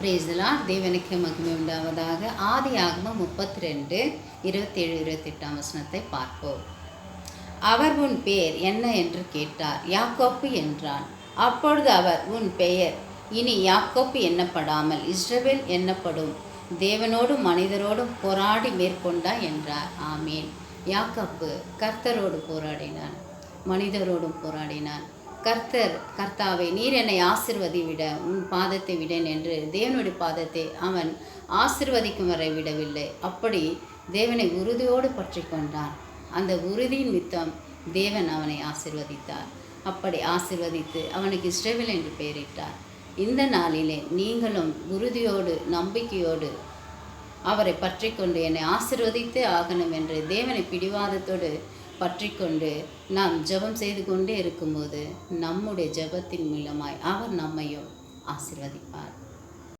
பிரேசலார் தேவனுக்கு மகிமை உண்டாவதாக. ஆதியாகமம் 32:27-28 வசனத்தை பார்ப்போம். அவர் உன் பெயர் என்ன என்று கேட்டார். யாக்கோப்பு என்றான். அப்பொழுது அவர், உன் பெயர் இனி யாக்கோப்பு எண்ணப்படாமல் இஸ்ரவேல் எண்ணப்படும், தேவனோடும் மனிதரோடும் போராடி மேற்கொண்டா என்றார். ஆமேன். யாக்கோப்பு கர்த்தரோடு போராடினான், மனிதரோடும் போராடினான். கர்த்தாவை நீர் என்னை ஆசிர்வதி விட உன் பாதத்தை விடேன் என்று தேவனுடைய பாதத்தை அவன் ஆசிர்வதிக்கும் வரை விடவில்லை. அப்படி தேவனை உறுதியோடு பற்றி கொண்டான். அந்த உறுதியின் மித்தம் தேவன் அவனை ஆசிர்வதித்தார். அப்படி ஆசிர்வதித்து அவனுக்கு இஸ்ரவேல் என்று பெயரிட்டார். இந்த நாளிலே நீங்களும் உறுதியோடு நம்பிக்கையோடு அவரை பற்றி கொண்டு என்னை ஆசிர்வதித்தே ஆகணும் என்று தேவனை பிடிவாதத்தோடு பற்றி கொண்டு நாம் ஜெபம் செய்து கொண்டே இருக்கும்போது நம்முடைய ஜெபத்தின் மூலமாய் அவர் நம்மையும் ஆசிர்வதிப்பார்.